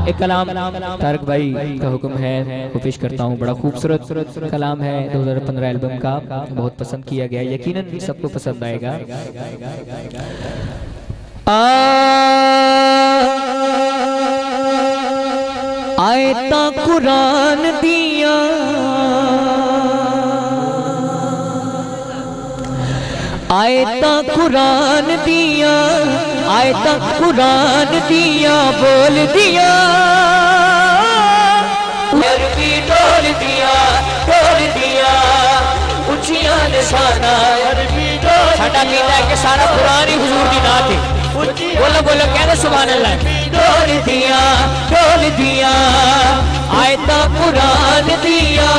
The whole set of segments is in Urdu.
ایک کلام طارق بھائی کا حکم ہے وہ پیش کرتا ہوں. بڑا خوبصورت کلام ہے 2015 البم کا, بہت پسند کیا گیا, یقیناً سب کو پسند آئے گا. آیتا قرآن دیا آیتا قرآن دیا آیتا قرآن دیا بول دیا عربی ڈول دیا اچھیاں نشانہ عربی ڈول ساڈا کہتا ہے کہ سارا قرآن ہی حضور دی نعت ہے. بولو بولو کہہ دو سبحان اللہ. ڈول دیا آیتا قرآن دیا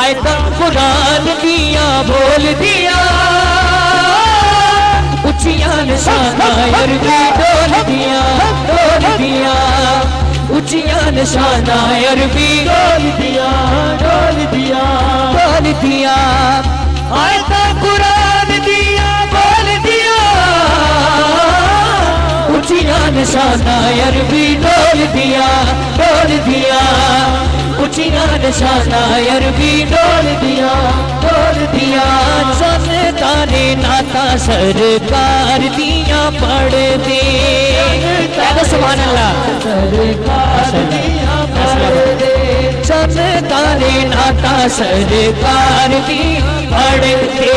آیتا قرآن دیا بول دیا اچھیاں نشانہ عربی ڈول دیا اچھیاں نشانہ عربی ڈول دیا آیتا قرآن دیا بول دیا اچھیاں نشانہ عربی ڈول دیا اچھیاں نشانہ عربی ڈول دیا چند تارے ناتا سرکار دیا پڑھ دے. کہہ دو سبحان اللہ. چند تارے ناتا سرکار دیا پڑھ دے.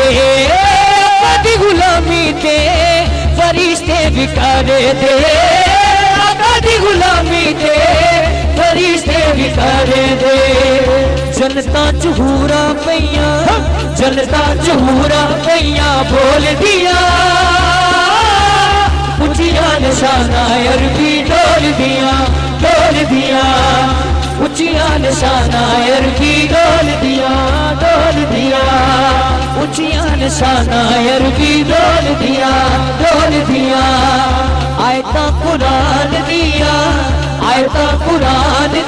آقا غلامی تے فرشتے بھی کر دے. آقا دی غلامی تے فرشتے بھی کر دے. جنتا چہورا پیا بول دیا اچھیاں نشانہ عربی ڈول دیا اچھیاں نشانہ عربی ڈول دیا اچھیاں نشانہ عربی ڈول دیا آیتا قرآن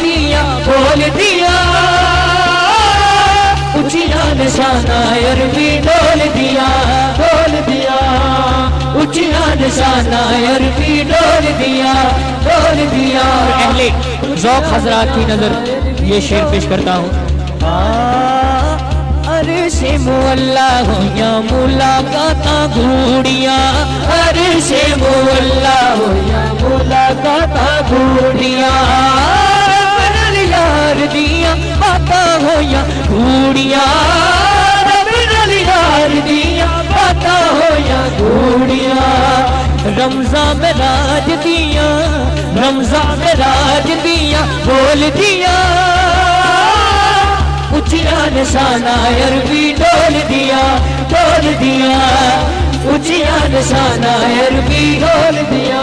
دیا بول دیا اچھیاں نشانہ عربی ڈول دیا اچھیاں نشانہ عربی ڈول دیا. اہل ذوق حضرات کی نظر یہ شعر پیش کرتا ہوں. عرش مولا ہویا ملاقاتاں گھوڑیاں عرش مولا ہویا ملاقاتاں گھوڑیاں یار دیا باتاں ہویا گھوڑیاں یار دیا باتاں ہویا گھوڑیاں رمضان میں راج دیا بول دیا اچھیاں نشانہ عربی ڈول دیا اچھیاں نشانہ عربی ڈول دیا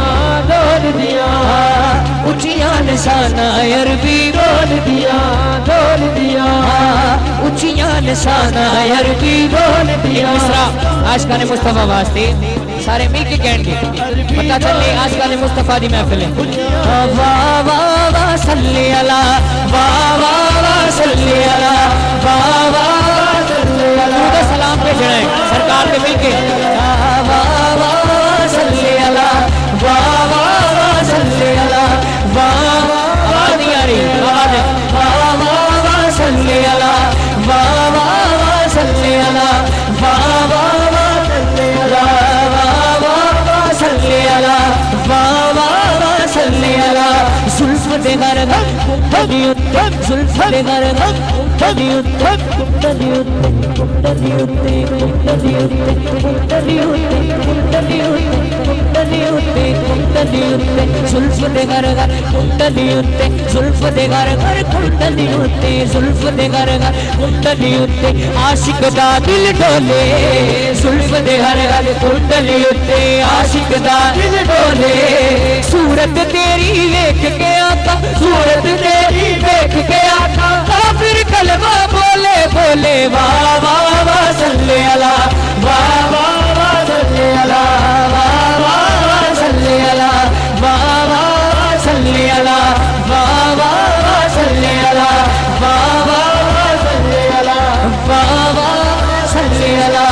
اچھیاں نشانہ عربی ڈول دیا اچھیاں نشانہ عربی ڈول دیا. عاشقان مصطفیٰ واسطے سارے مل کے کہن گے پتہ چلے عاشقان مصطفیٰ دی محفل ہے. واہ واہ واہ صلی اللہ واہ واہ واہ صلی اللہ واہ واہ صلی اللہ سلام پہ چڑھائیں سرکار کے مل کے. واہ واہ واہ صلی اللہ واہ واہ واہ صلی اللہ واہ آواز نہیں آ رہی آواز ہے. واہ واہ واہ صلی اللہ واہ واہ واہ صلی اللہ واہ واہ واہ صلی اللہ صلی اللہ واہ واہ واہ صلی اللہ. زلف دے گھر زلف دے گھر زلف دے گھر عاشق دا دل ڈولے زلف دے گھر عاشق دا دل ڈولے. صورت تیری دیکھ کے آقا صورت تیری دیکھ کے آقا کافر کلمہ بولے واہ واہ واہ صلی اللہ واہ واہ واہ صلی اللہ واہ واہ واہ صلی اللہ واہ واہ واہ صلی اللہ واہ واہ واہ صلی اللہ واہ واہ واہ صلی اللہ واہ واہ صلی اللہ